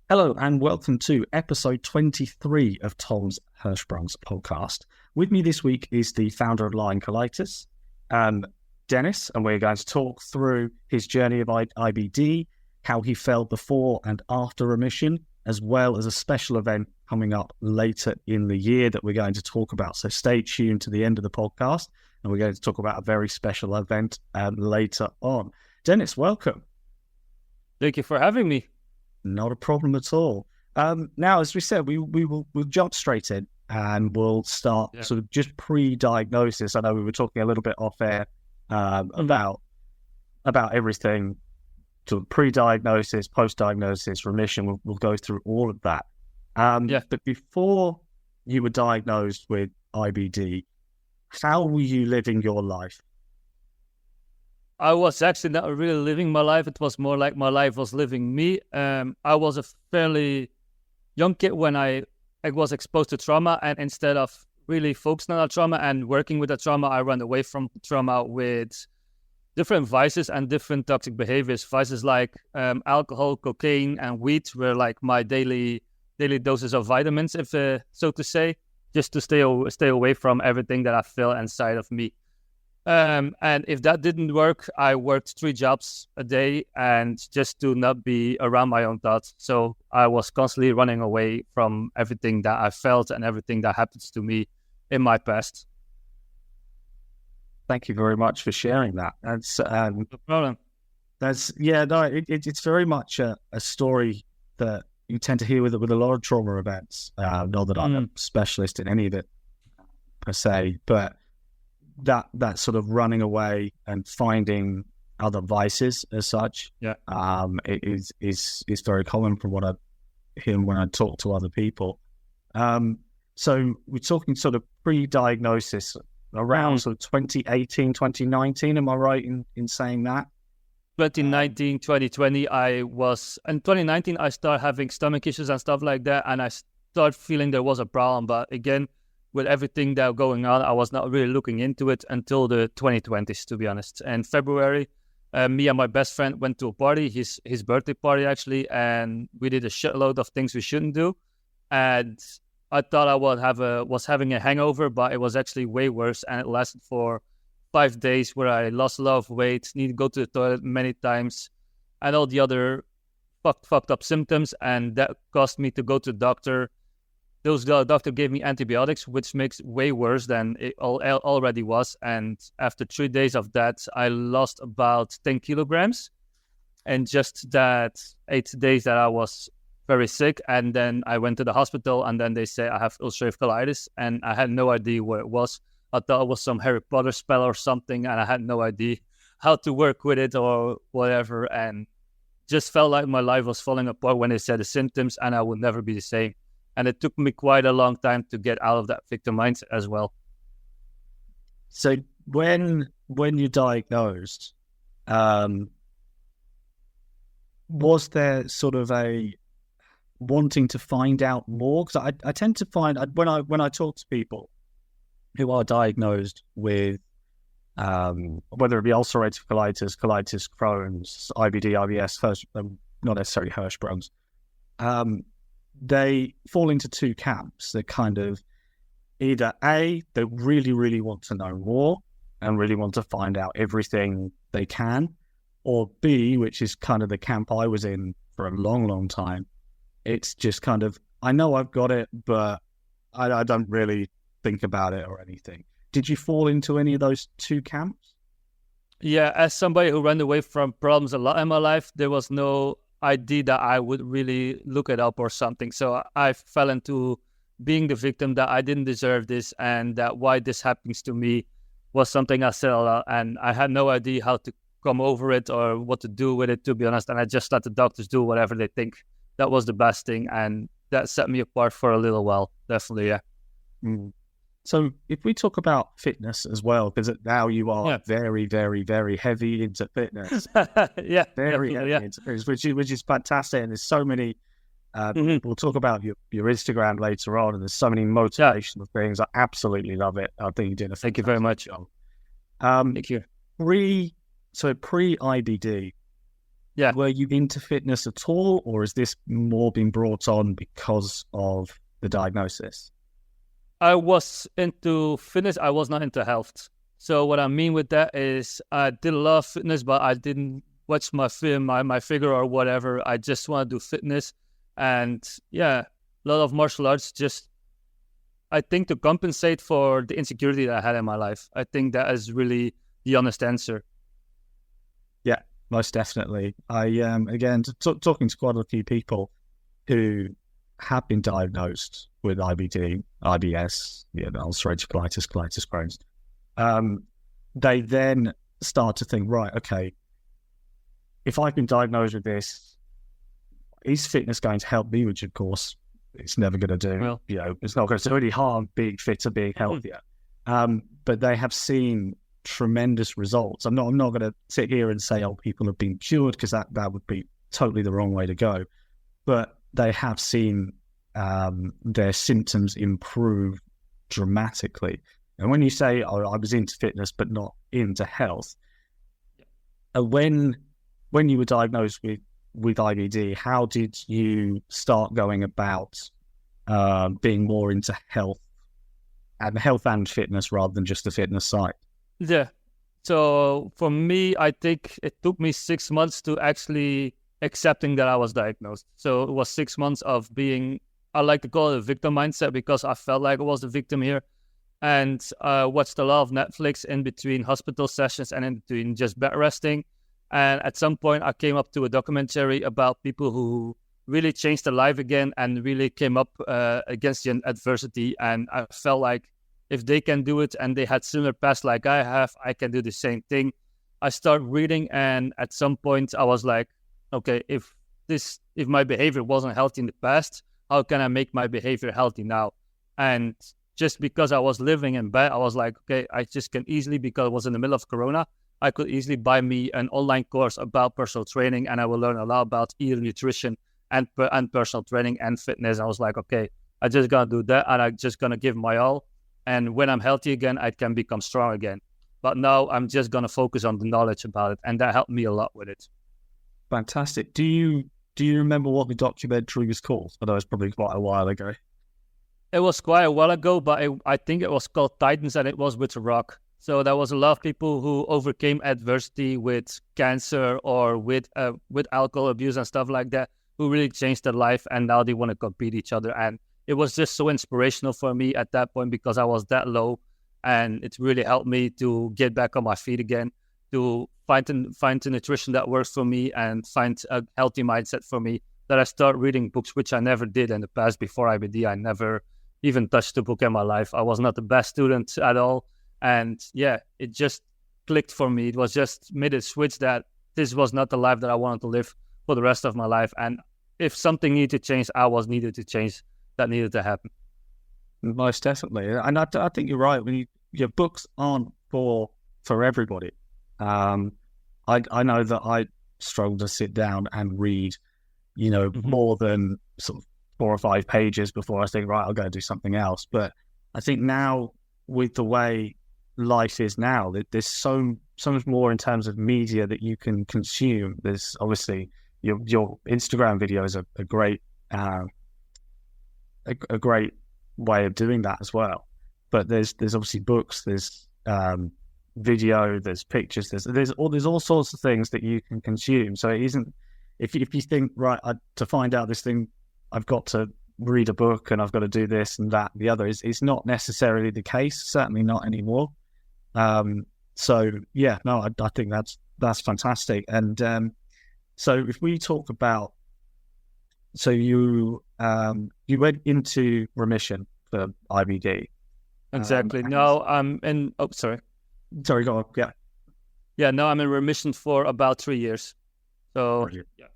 Hello and welcome to episode 23 of Tom's Hirschsprung's podcast. With me this week is the founder of Lyme Colitis, Dennis, and we're going to talk through his journey of IBD, how he felt before and after remission, as well as a special event coming up later in the year that we're going to talk about. So stay tuned to the end of the podcast, and we're going to talk about a very special event later on. Dennis, welcome. Thank you for having me. Not a problem at all. Now, as we said, we'll jump straight in and we'll start sort of just pre-diagnosis. I know we were talking a little bit off air about everything, sort of pre-diagnosis, post-diagnosis, remission. We'll go through all of that. But before you were diagnosed with IBD, how were you living your life? I was actually not really living my life. It was more like my life was living me. I was a fairly young kid when I was exposed to trauma, and instead of really focusing on that trauma and working with that trauma, I ran away from trauma with different vices and different toxic behaviors. Vices like alcohol, cocaine, and weed were like my daily doses of vitamins, if so to say, just to stay away from everything that I felt inside of me. And if that didn't work, I worked 3 jobs a day and just to not be around my own thoughts. So I was constantly running away from everything that I felt and everything that happens to me in my past. Thank you very much for sharing that. That's no problem. It's very much a story that you tend to hear with a lot of trauma events. Not that I'm a specialist in any of it per se, but that sort of running away and finding other vices as such, it is very common from what I hear when I talk to other people. So we're talking sort of pre-diagnosis around sort of 2018, 2019. Am I right in saying that? 2019, 2020, in 2019, I started having stomach issues and stuff like that, and I started feeling there was a problem, but again, with everything that was going on, I was not really looking into it until the 2020s, to be honest. In February, me and my best friend went to a party, his birthday party actually, and we did a shitload of things we shouldn't do. And I thought I was having a hangover, but it was actually way worse, and it lasted for 5 days where I lost a lot of weight, needed to go to the toilet many times, and all the other fucked up symptoms, and that caused me to go to the doctor. The doctor gave me antibiotics, which makes it way worse than it already was. And after 3 days of that, I lost about 10 kilograms. And just that 8 days that I was very sick. And then I went to the hospital, and then they say I have ulcerative colitis. And I had no idea what it was. I thought it was some Harry Potter spell or something. And I had no idea how to work with it or whatever. And just felt like my life was falling apart when they said the symptoms, and I would never be the same. And it took me quite a long time to get out of that victim mindset as well. So when you're diagnosed, was there sort of a wanting to find out more? Because I tend to find when I talk to people who are diagnosed with whether it be ulcerative colitis, Crohn's, IBD, IBS, not necessarily Hirschsprung's, they fall into 2 camps. They're kind of either A, they really, really want to know more and really want to find out everything they can, or B, which is kind of the camp I was in for a long, long time. It's just kind of, I know I've got it, but I don't really think about it or anything. Did you fall into any of those 2 camps? Yeah, as somebody who ran away from problems a lot in my life, there was no idea that I would really look it up or something. So I fell into being the victim, that I didn't deserve this, and that why this happens to me was something I said a lot, and I had no idea how to come over it or what to do with it, to be honest. And I just let the doctors do whatever they think that was the best thing, and that set me apart for a little while, definitely, yeah. So if we talk about fitness as well, because now you are very, very, very heavy into fitness. Very heavy into fitness, which is fantastic. And there's so many, we'll talk about your Instagram later on, and there's so many motivational things. I absolutely love it. I think you did a Thank you very much. job. Thank you. Pre-IBD, Yeah. Were you into fitness at all, or is this more being brought on because of the diagnosis? I was into fitness. I was not into health. So what I mean with that is I did a lot of fitness, but I didn't watch my figure or whatever. I just want to do fitness. And yeah, a lot of martial arts just, I think, to compensate for the insecurity that I had in my life. I think that is really the honest answer. Yeah, most definitely. I again talking to quite a few people who have been diagnosed with IBD, IBS, ulcerative colitis, colitis Crohn's. They then start to think, right, okay, if I've been diagnosed with this, is fitness going to help me? Which, of course, it's never going to do. Well, it's not going to do any harm being fitter, being healthier. But they have seen tremendous results. I'm not going to sit here and say, oh, people have been cured, because that would be totally the wrong way to go. But they have seen their symptoms improve dramatically. And when you say, oh, I was into fitness but not into health, when you were diagnosed with IBD, how did you start going about being more into health and fitness rather than just the fitness side? Yeah. So for me, I think it took me 6 months to actually accepting that I was diagnosed. So it was 6 months of being, I like to call it a victim mindset, because I felt like I was the victim here. And I watched a lot of Netflix in between hospital sessions and in between just bed resting. And at some point, I came up to a documentary about people who really changed their life again and really came up against the adversity. And I felt like if they can do it and they had similar past like I have, I can do the same thing. I started reading, and at some point I was like, okay, if my behavior wasn't healthy in the past, how can I make my behavior healthy now? And just because I was living in bed, I was like, okay, I just can easily, because it was in the middle of Corona, I could easily buy me an online course about personal training, and I will learn a lot about either nutrition and personal training and fitness. I was like, okay, I just gotta do that, and I'm just gonna give my all. And when I'm healthy again, I can become strong again. But now I'm just gonna focus on the knowledge about it, and that helped me a lot with it. Fantastic. Do you remember what the documentary was called? I know it's probably quite a while ago. It was quite a while ago, but I think it was called Titans, and it was with The Rock. So there was a lot of people who overcame adversity with cancer or with alcohol abuse and stuff like that, who really changed their life, and now they want to compete each other. And it was just so inspirational for me at that point, because I was that low, and it really helped me to get back on my feet again, to find the nutrition that works for me and find a healthy mindset for me, that I start reading books, which I never did in the past. Before IBD, I never even touched a book in my life. I was not the best student at all. And yeah, it just clicked for me. It was just made a switch that this was not the life that I wanted to live for the rest of my life. And if something needed to change, I was needed to change. That needed to happen. Most definitely. And I think you're right. When your books aren't for everybody. I know that I struggle to sit down and read, more than sort of 4 or 5 pages before I think, right, I'll go do something else. But I think now, with the way life is now, there's so much more in terms of media that you can consume. There's obviously your Instagram videos are a great a great way of doing that as well. But there's obviously books, there's video, there's pictures, there's all sorts of things that you can consume. So it isn't, if you think, right, to find out this thing, I've got to read a book and I've got to do this and that and the other, is not necessarily the case, certainly not anymore. So yeah, no, I think that's fantastic. And so if we talk about, so you went into remission for IBD. Exactly. No, I'm in. Oh, sorry. Sorry, go on. Yeah. Yeah. No, I'm in remission for about 3 years. So yeah,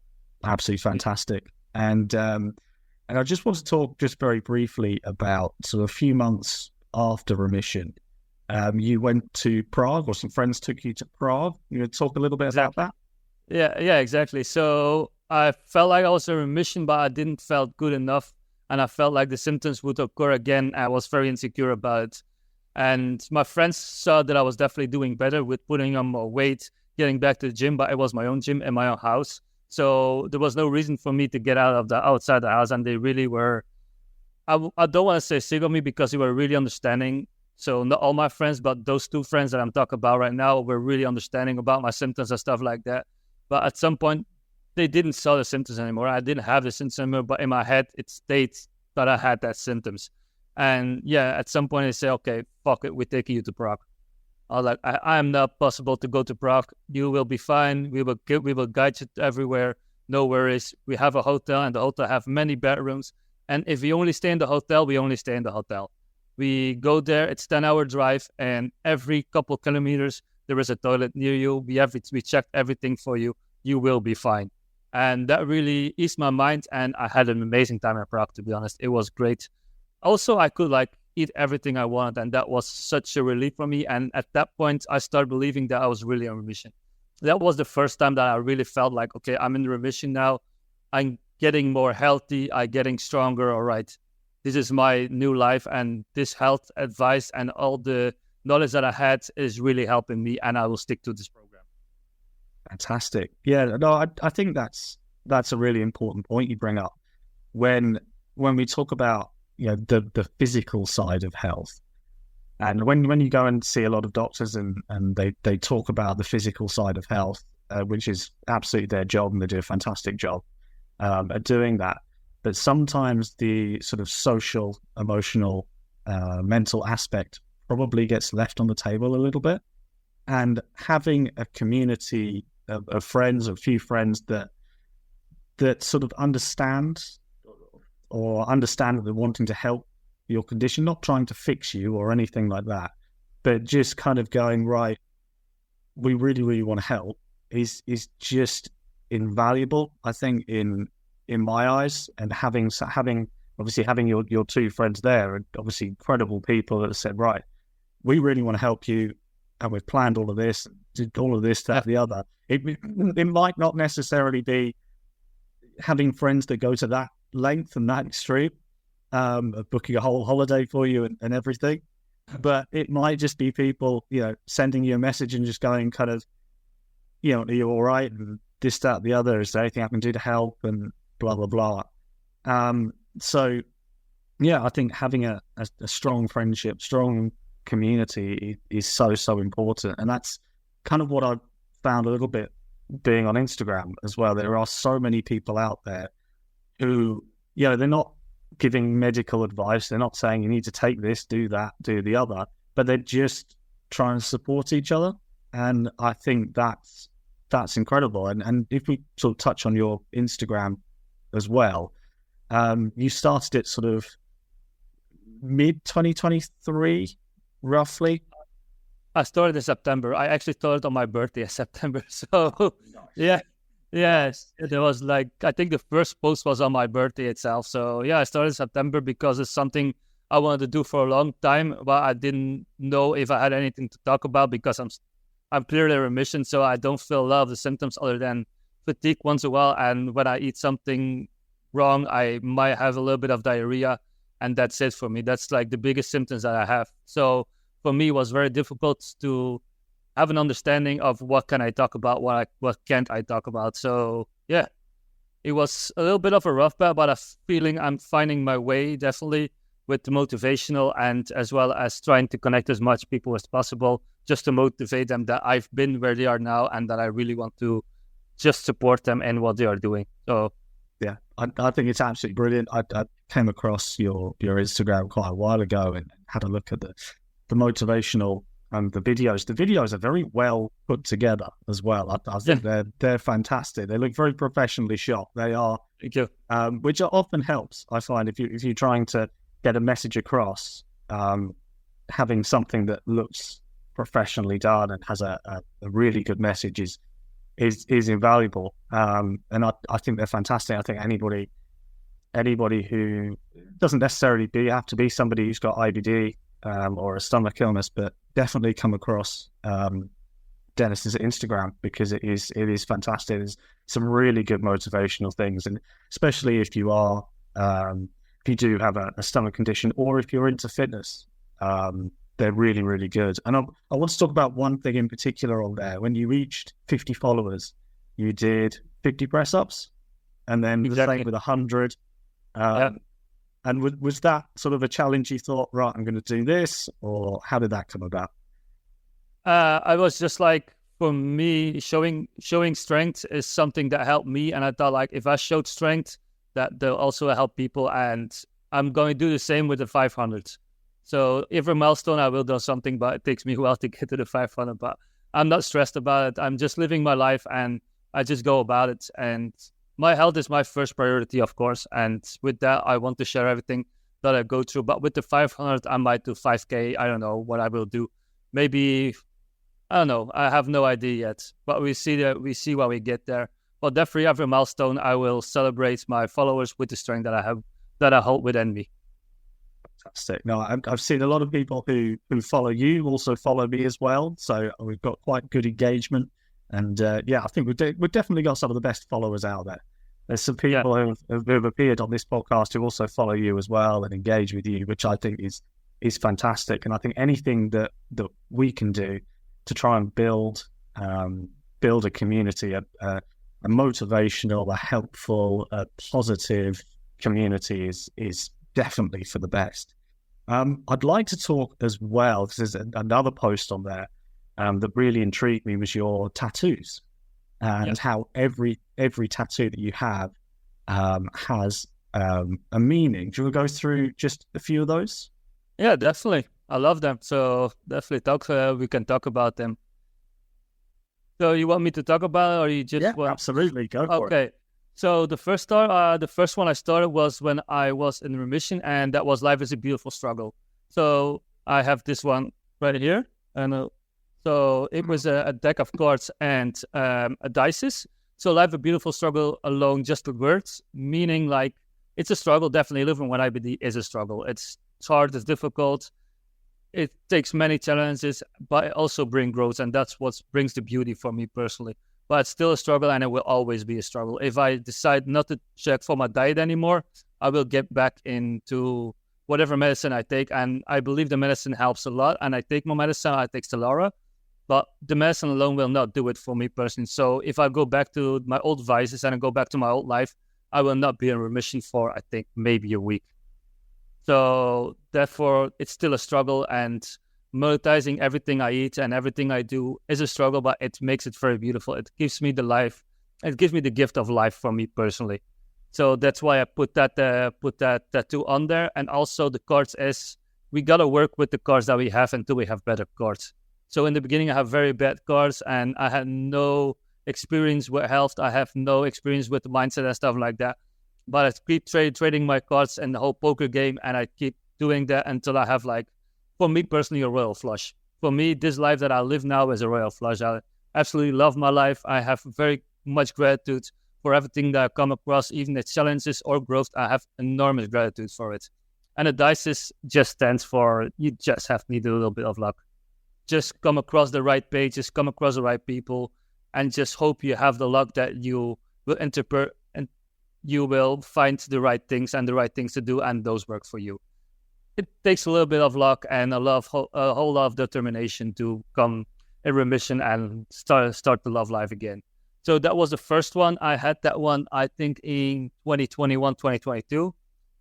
absolutely fantastic. And I just want to talk just very briefly about, so a few months after remission, you went to Prague, or some friends took you to Prague. You would talk a little bit about that? Yeah, exactly. So I felt like I was in remission, but I didn't felt good enough. And I felt like the symptoms would occur again. I was very insecure about it. And my friends saw that I was definitely doing better with putting on more weight, getting back to the gym, but it was my own gym in my own house. So there was no reason for me to get outside the house. And they really were, I don't want to say sick of me, because they were really understanding. So not all my friends, but those 2 friends that I'm talking about right now were really understanding about my symptoms and stuff like that. But at some point, they didn't saw the symptoms anymore. I didn't have the symptoms anymore, but in my head, it states that I had that symptoms. And yeah, at some point, they say, okay, fuck it, we're taking you to Prague. I was like, I am not possible to go to Prague. You will be fine. We will guide you everywhere. No worries. We have a hotel, and the hotel have many bedrooms. And if we only stay in the hotel, we only stay in the hotel. We go there. It's 10-hour drive, and every couple kilometers there is a toilet near you. We checked everything for you. You will be fine. And that really eased my mind. And I had an amazing time in Prague. To be honest, it was great. Also, I could eat everything I wanted, and that was such a relief for me. And at that point, I started believing that I was really in remission. That was the first time that I really felt like, okay, I'm in remission now. I'm getting more healthy. I'm getting stronger. All right, this is my new life, and this health advice and all the knowledge that I had is really helping me, and I will stick to this program. Fantastic. Yeah, no, I think that's a really important point you bring up when we talk about the physical side of health. And when you go and see a lot of doctors and they talk about the physical side of health, which is absolutely their job, and they do a fantastic job at doing that. But sometimes the sort of social, emotional, mental aspect probably gets left on the table a little bit. And having a community of friends, a few friends that sort of understand that they're wanting to help your condition, not trying to fix you or anything like that, but just kind of going, right, we really, really want to help, is just invaluable, I think, in my eyes. And having your 2 friends there, and obviously incredible people that have said, right, we really want to help you, and we've planned all of this, did all of this, that, the other. It might not necessarily be having friends that go to that length and that extreme, of booking a whole holiday for you and everything, but it might just be people, sending you a message and just going kind of, are you all right? And this, that, the other. Is there anything I can do to help? And blah, blah, blah. So yeah, I think having a strong friendship, strong community is so, so important. And that's kind of what I've found a little bit being on Instagram as well. There are so many people out there who, they're not giving medical advice. They're not saying you need to take this, do that, do the other, but they're just trying to support each other. And I think that's incredible. And if we sort of touch on your Instagram as well, you started it sort of mid 2023, roughly. I started in September. I actually started on my birthday in September. So yeah. Yes, there was I think the first post was on my birthday itself. So yeah, I started in September because it's something I wanted to do for a long time, but I didn't know if I had anything to talk about, because I'm clearly in remission, so I don't feel a lot of the symptoms other than fatigue once in a while. And when I eat something wrong, I might have a little bit of diarrhea, and that's it for me. That's the biggest symptoms that I have. So for me, it was very difficult to have an understanding of what can I talk about, what can't I talk about. So yeah, it was a little bit of a rough battle, but I'm feeling I'm finding my way, definitely, with the motivational, and as well as trying to connect as much people as possible, just to motivate them that I've been where they are now, and that I really want to just support them in what they are doing. So yeah, I think it's absolutely brilliant. I came across your Instagram quite a while ago and had a look at the motivational and the videos. The videos are very well put together as well. I think they're fantastic. They look very professionally shot. They are. Thank you. Which often helps, I find, if you're trying to get a message across, having something that looks professionally done and has a really good message is invaluable. And I think they're fantastic. I think anybody who doesn't necessarily have to be somebody who's got IBD or a stomach illness, but definitely come across Dennis's Instagram, because it is fantastic. There's some really good motivational things, and especially if you are if you do have a stomach condition, or if you're into fitness, they're really, really good. And I want to talk about one thing in particular on there. When you reached 50 followers, you did 50 press ups, and then the same with 100. And was that sort of a challenge you thought, right, I'm going to do this, or how did that come about? I was just like, for me, showing strength is something that helped me, and I thought like if I showed strength, that they'll also help people, and I'm going to do the same with the 500. So every milestone I will do something, but it takes me a while to get to the 500. But I'm not stressed about it. I'm just living my life, and I just go about it. And my health is my first priority, of course. And with that, I want to share everything that I go through. But with the 500, I might do 5K. I don't know what I will do. Maybe, I don't know. I have no idea yet. But we see when we get there. But definitely every milestone, I will celebrate my followers with the strength that I have, that I hold within me. Fantastic. No, I've seen a lot of people who follow you also follow me as well. So we've got quite good engagement. And I think we've definitely got some of the best followers out there. There's some people who have appeared on this podcast who also follow you as well and engage with you, which I think is fantastic. And I think anything that we can do to try and build a community, a motivational, a helpful, a positive community is definitely for the best. I'd like to talk as well, because there's another post on there that really intrigued me, was your tattoos and how every tattoo that you have has a meaning. Do you want to go through just a few of those? Yeah, definitely. I love them. So definitely we can talk about them. So you want me to talk about it, or you just want... Absolutely. Go for it. Okay. So the first one I started was when I was in remission, and that was Life is a Beautiful Struggle. So I have this one right here. And so it was a deck of cards and a dices. So Life a Beautiful Struggle alone, just the words, meaning like it's a struggle. Definitely living with IBD is a struggle. It's hard, it's difficult. It takes many challenges, but it also brings growth, and that's what brings the beauty for me personally. But it's still a struggle, and it will always be a struggle. If I decide not to check for my diet anymore, I will get back into whatever medicine I take, and I believe the medicine helps a lot, and I take my medicine, I take Stelara, but the medicine alone will not do it for me personally. So if I go back to my old vices and I go back to my old life, I will not be in remission for, I think, maybe a week. So therefore, it's still a struggle, and monetizing everything I eat and everything I do is a struggle, but it makes it very beautiful. It gives me the life. It gives me the gift of life for me personally. So that's why I put that tattoo on there. And also the cards is, we got to work with the cards that we have until we have better cards. So in the beginning, I have very bad cards, and I had no experience with health. I have no experience with the mindset and stuff like that. But I keep trading my cards and the whole poker game, and I keep doing that until I have, like, for me personally, a royal flush. For me, this life that I live now is a royal flush. I absolutely love my life. I have very much gratitude for everything that I come across, even the challenges or growth. I have enormous gratitude for it. And the dice just stands for, you just have to need a little bit of luck. Just come across the right pages, come across the right people, and just hope you have the luck that you will interpret and you will find the right things and the right things to do, and those work for you. It takes a little bit of luck and a whole lot of determination to come in remission and start to love life again. So that was the first one. I had that one, I think, in 2021, 2022.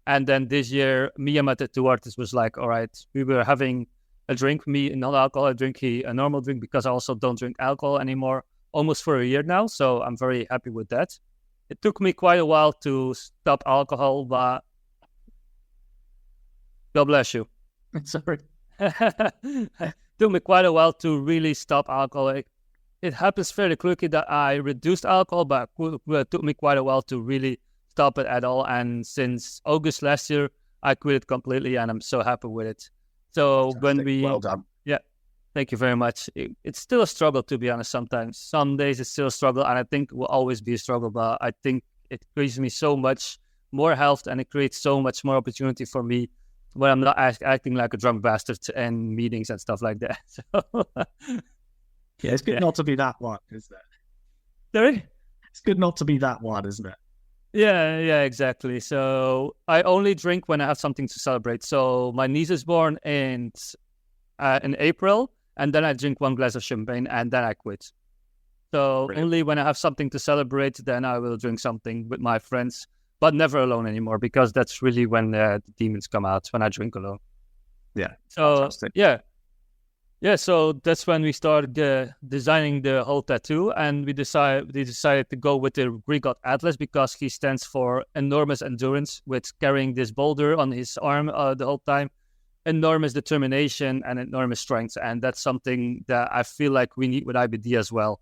And then this year, me and my tattoo artist was like, all right, we were having a drink, me, not alcohol, I drink a normal drink, because I also don't drink alcohol anymore, almost for a year now. So I'm very happy with that. It took me quite a while to stop alcohol, but God bless you. Sorry. It took me quite a while to really stop alcohol. It happens fairly quickly that I reduced alcohol, but it took me quite a while to really stop it at all. And since August last year, I quit it completely, and I'm so happy with it. So Fantastic. Well done. Yeah, thank you very much. It's still a struggle, to be honest. Sometimes, some days it's still a struggle, and I think it will always be a struggle. But I think it gives me so much more health, and it creates so much more opportunity for me when I'm not acting like a drunk bastard in meetings and stuff like that. So, yeah, it's good not to be that one, isn't it? Sorry? It's good not to be that one, isn't it? Yeah, exactly. So I only drink when I have something to celebrate. So my niece is born in in April, and then I drink 1 glass of champagne, and then I quit. So only when I have something to celebrate, then I will drink something with my friends, but never alone anymore, because that's really when the demons come out, when I drink alone. Yeah. So Fantastic. yeah. So that's when we started designing the whole tattoo, and we decided to go with the Greek god Atlas, because he stands for enormous endurance, with carrying this boulder on his arm the whole time, enormous determination and enormous strength, and that's something that I feel like we need with IBD as well.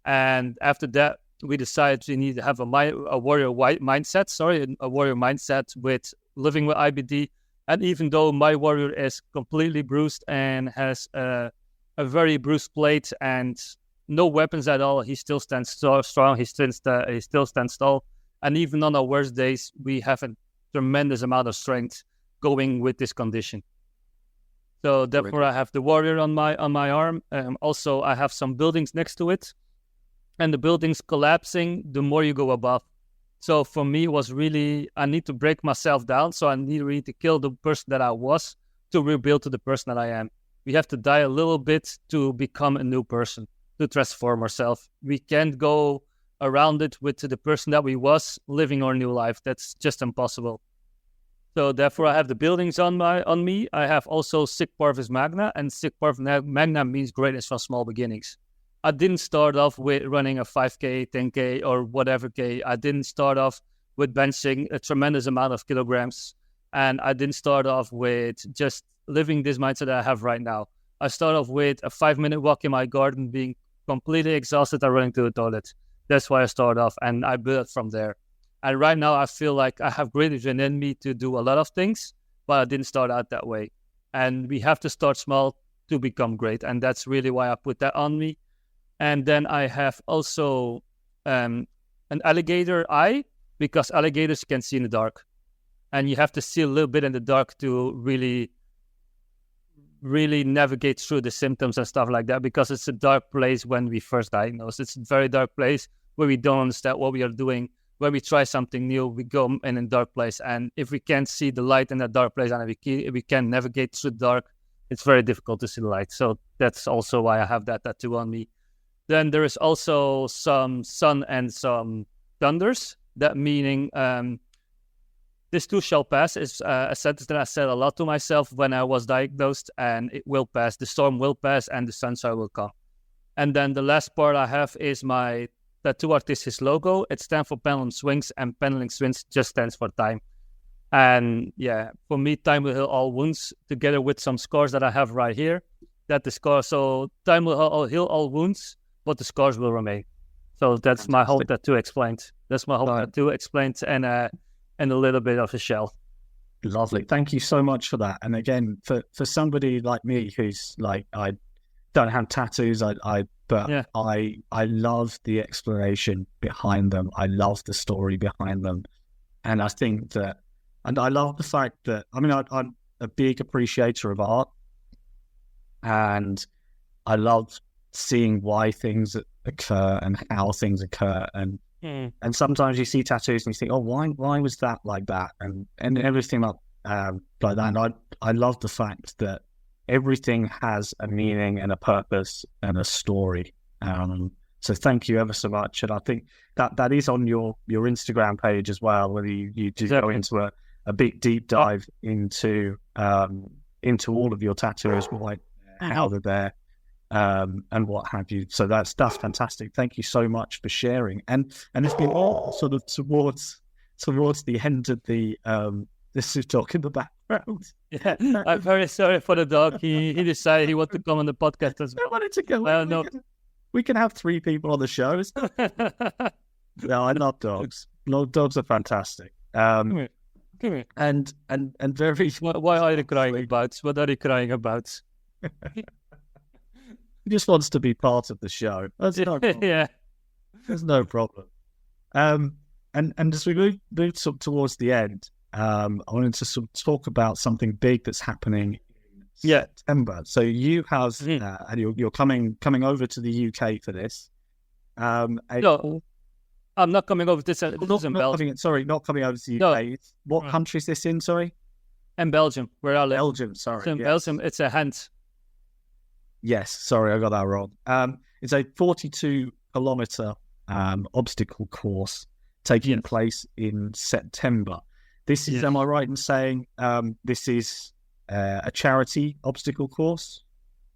And after that, we decided we need to have a warrior mindset with living with IBD. And even though my warrior is completely bruised and has a very bruised plate and no weapons at all, he still stands strong. He still stands tall. And even on our worst days, we have a tremendous amount of strength going with this condition. So therefore, I have the warrior on my arm. Also, I have some buildings next to it, and the buildings collapsing the more you go above. So for me, it was really, I need to break myself down. So I need really to kill the person that I was to rebuild to the person that I am. We have to die a little bit to become a new person, to transform ourselves. We can't go around it with the person that we was living our new life. That's just impossible. So therefore, I have the buildings on me. I have also Sic Parvis Magna, and Sic Parvis Magna means greatness from small beginnings. I didn't start off with running a 5K, 10K, or whatever K. I didn't start off with benching a tremendous amount of kilograms. And I didn't start off with just living this mindset that I have right now. I started off with a 5-minute walk in my garden, being completely exhausted and running to the toilet. That's why I started off, and I built from there. And right now, I feel like I have great vision in me to do a lot of things, but I didn't start out that way. And we have to start small to become great. And that's really why I put that on me. And then I have also an alligator eye, because alligators can see in the dark. And you have to see a little bit in the dark to really navigate through the symptoms and stuff like that, because it's a dark place when we first diagnose. It's a very dark place where we don't understand what we are doing. When we try something new, we go in a dark place. And if we can't see the light in that dark place, and if we can't navigate through the dark, it's very difficult to see the light. So that's also why I have that tattoo on me. Then there is also some sun and some thunders. That meaning this too shall pass is a sentence that I said a lot to myself when I was diagnosed, and it will pass. The storm will pass and the sunshine will come. And then the last part I have is my tattoo artist's logo. It stands for Pendulum Swings, and Pendulum Swings just stands for time. And yeah, for me, time will heal all wounds, together with some scars that I have right here. So time will heal all wounds, but the scars will remain. So that's my whole tattoo explained. That's my whole tattoo explained, and a little bit of a shell. Lovely. Thank you so much for that. And again, for somebody like me who's like, I don't have tattoos, I love the explanation behind them. I love the story behind them. And I think that, and I love the fact that, I mean, I'm a big appreciator of art, and I love seeing why things occur and how things occur, and sometimes you see tattoos and you think, oh, why was that like that, and everything like that. And I love the fact that everything has a meaning and a purpose and a story. So thank you ever so much. And I think that is on your Instagram page as well, where you do go into a big deep dive into all of your tattoos, like how they're there. And what have you. So that's fantastic. Thank you so much for sharing. And it's been all sort of towards the end of the this is dog in the background. Yeah, I'm very sorry for the dog. He decided he wanted to come on the podcast as well. I wanted to go. We can have 3 people on the show. No, I love dogs. Dogs are fantastic. Come here. And very. Why are you crying about? What are you crying about? He just wants to be part of the show. That's no problem. Yeah, there's no problem. And as we move towards the end, I wanted to sort of talk about something big that's happening in September. So you have, and you're coming over to the UK for this. No, I'm not coming over to this. Not coming over to the UK. No. What country is this in? Sorry, in Belgium, where I live. Belgium. Sorry, in Belgium, it's a hand. Yes, sorry, I got that wrong. It's a 42-kilometer obstacle course taking place in September. This is, am I right in saying this is a charity obstacle course?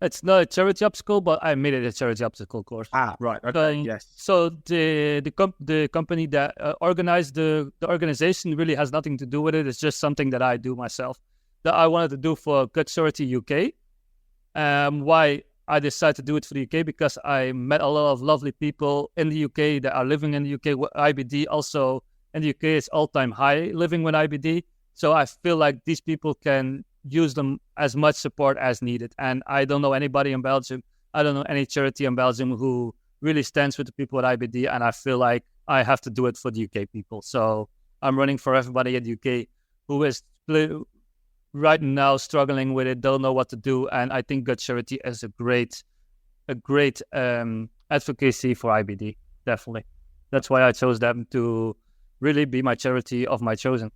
It's not a charity obstacle, but I made it a charity obstacle course. Ah, right. Okay. Yes. So the company that organized the organization really has nothing to do with it. It's just something that I do myself, that I wanted to do for Gut Charity UK. Why I decided to do it for the UK? Because I met a lot of lovely people in the UK that are living in the UK with IBD. Also in the UK, it's all-time high living with IBD. So I feel like these people can use them as much support as needed. And I don't know anybody in Belgium. I don't know any charity in Belgium who really stands with the people with IBD. And I feel like I have to do it for the UK people. So I'm running for everybody in the UK who is right now struggling with it, don't know what to do. And I think Gut Charity is a great advocacy for IBD. Definitely. That's why I chose them to really be my charity of my chosen.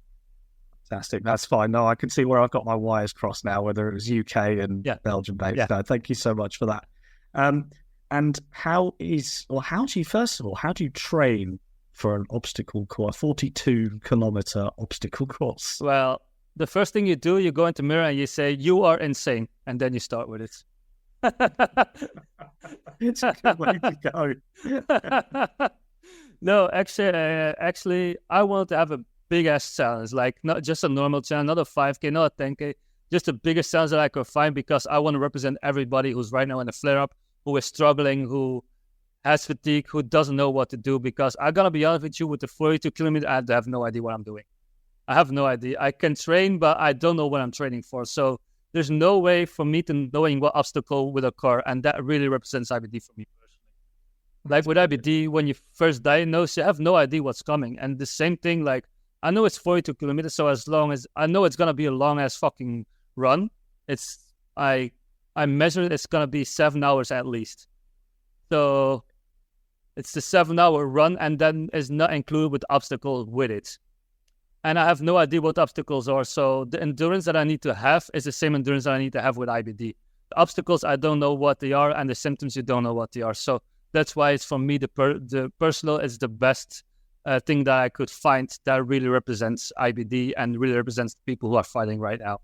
Fantastic. That's fine. No, I can see where I've got my wires crossed now, whether it was UK and Belgium based. No, thank you so much for that. And how do you train for an obstacle course, 42-kilometer obstacle course? Well, the first thing you do, you go into the mirror and you say, "You are insane," and then you start with it. It's a good way to go. No, actually, I wanted to have a big-ass challenge, like not just a normal challenge, not a 5K, not a 10K, just the biggest challenge that I could find, because I want to represent everybody who's right now in a flare-up, who is struggling, who has fatigue, who doesn't know what to do, because I'm going to be honest with you, with the 42 kilometers, I have no idea what I'm doing. I have no idea. I can train, but I don't know what I'm training for. So there's no way for me to knowing what obstacle will occur, and that really represents IBD for me personally. Like with IBD, when you first diagnose, you have no idea what's coming. And the same thing, like, I know it's 42 kilometers, so as long as I know it's gonna be a long ass fucking run, I measured it's gonna be 7 hours at least. So it's the 7-hour run, and then is not included with obstacles with it. And I have no idea what obstacles are. So the endurance that I need to have is the same endurance that I need to have with IBD. The obstacles, I don't know what they are, and the symptoms, you don't know what they are. So that's why it's, for me, the personal is the best thing that I could find that really represents IBD and really represents the people who are fighting right now.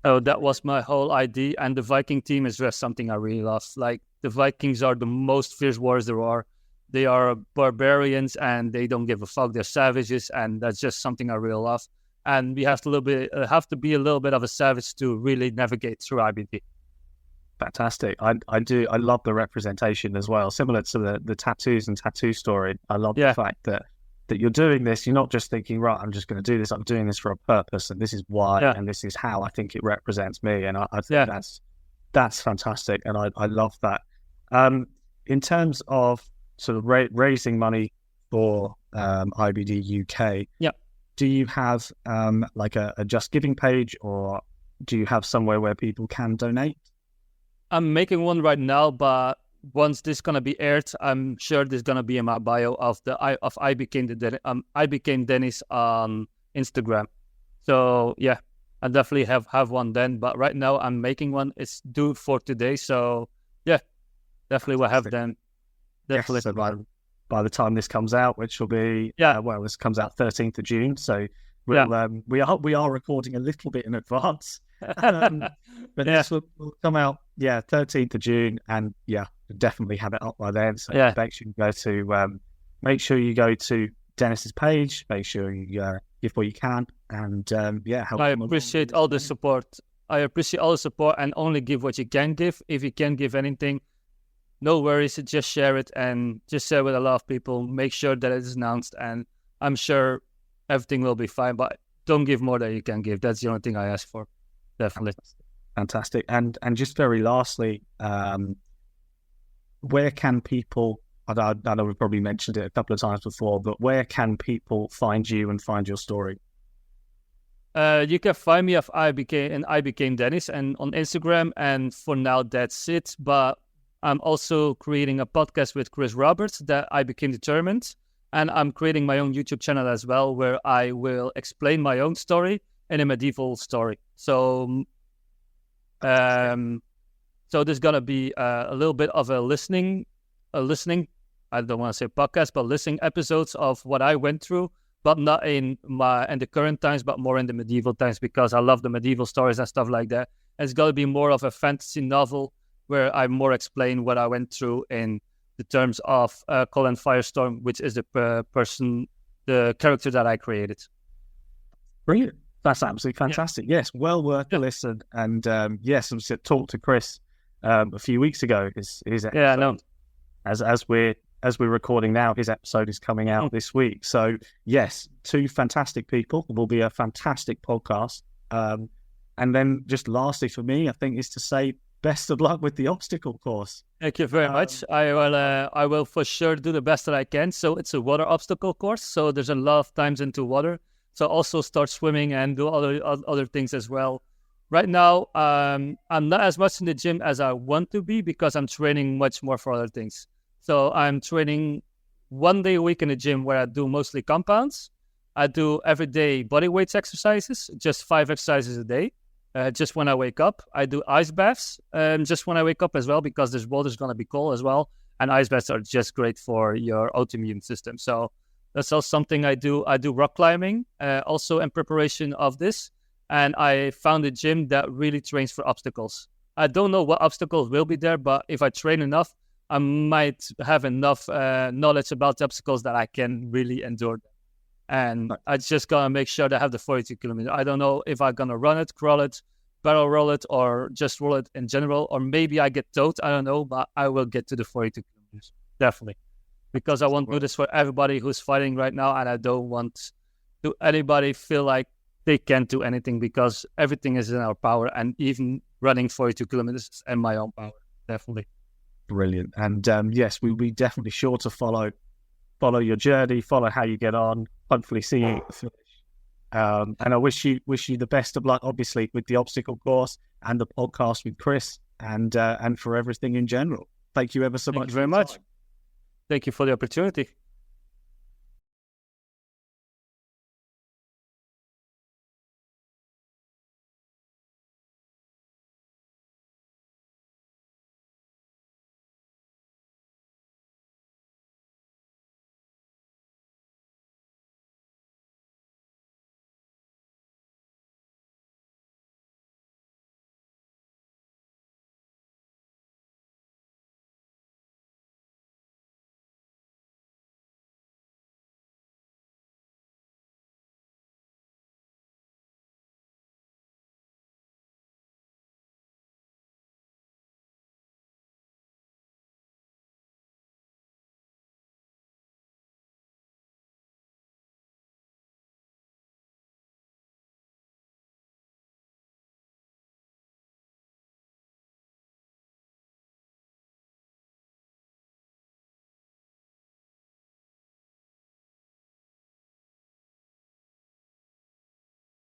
So that was my whole idea. And the Viking team is just something I really love. Like, the Vikings are the most fierce warriors there are. They are barbarians and they don't give a fuck. They're savages, and that's just something I really love. And we have to be a little bit of a savage to really navigate through IBD. Fantastic. I do. I love the representation as well. Similar to the tattoos and tattoo story. I love the fact that you're doing this. You're not just thinking, right, I'm just going to do this. I'm doing this for a purpose, and this is why, and this is how I think it represents me. And I think that's fantastic, and I love that. In terms of sort of raising money for IBD UK, do you have like a Just Giving page, or do you have somewhere where people can donate? I'm making one right now, but once this is gonna be aired, I'm sure there's gonna be in my bio of I became Dennis on Instagram. So yeah, I definitely have one then. But right now I'm making one. It's due for today, so yeah, definitely will have them. Definitely. Yes, so by the time this comes out, which will be this comes out 13th of June. So we are recording a little bit in advance. But this will come out 13th of June, and definitely have it up by then. So make sure you go to Dennis's page, make sure you give what you can, and help. I appreciate all the support. And only give what you can give. If you can't give anything, no worries, just share it, and just share with a lot of people. Make sure that it is announced, and I'm sure everything will be fine, but don't give more than you can give. That's the only thing I ask for. Definitely. Fantastic. And just very lastly, where can people, I know we've probably mentioned it a couple of times before, but where can people find you and find your story? You can find me I became Dennis and on Instagram, and for now that's it. But I'm also creating a podcast with Chris Roberts that I became determined, and I'm creating my own YouTube channel as well, where I will explain my own story in a medieval story. So So there's gonna be a little bit of a listening. I don't want to say podcast, but listening episodes of what I went through, but not in the current times, but more in the medieval times, because I love the medieval stories and stuff like that. And it's gonna be more of a fantasy novel where I more explain what I went through in the terms of Colin Firestorm, which is the character that I created. Brilliant. That's absolutely fantastic. Yeah. Yes, well worth a listen. And yes, I talked to Chris a few weeks ago. His episode, yeah, I know. As we're recording now, his episode is coming out this week. So yes, two fantastic people. It will be a fantastic podcast. And then just lastly for me, I think is to say best of luck with the obstacle course. Thank you very much. I will for sure do the best that I can. So it's a water obstacle course. So there's a lot of times into water. So also start swimming and do other things as well. Right now, I'm not as much in the gym as I want to be because I'm training much more for other things. So I'm training 1 day a week in the gym where I do mostly compounds. I do everyday body weights exercises, just 5 exercises a day, just when I wake up. I do ice baths just when I wake up as well because this water's going to be cold as well. And ice baths are just great for your autoimmune system. So that's also something I do. I do rock climbing also in preparation of this. And I found a gym that really trains for obstacles. I don't know what obstacles will be there, but if I train enough, I might have enough knowledge about the obstacles that I can really endure them. And I just got to make sure that I have the 42 kilometers. I don't know if I'm going to run it, crawl it, barrel roll it, or just roll it in general. Or maybe I get towed. I don't know, but I will get to the 42 kilometers. Definitely. Because I want to do this for everybody who's fighting right now, and I don't want to anybody feel like they can't do anything because everything is in our power, and even running 42 kilometers is in my own power. Definitely. Brilliant. And yes, we'll be definitely sure to follow your journey, follow how you get on, hopefully see you at the finish. And I wish you the best of luck, obviously, with the obstacle course and the podcast with Chris and for everything in general. Thank you ever so much. Thank you very much. Thank you for the opportunity.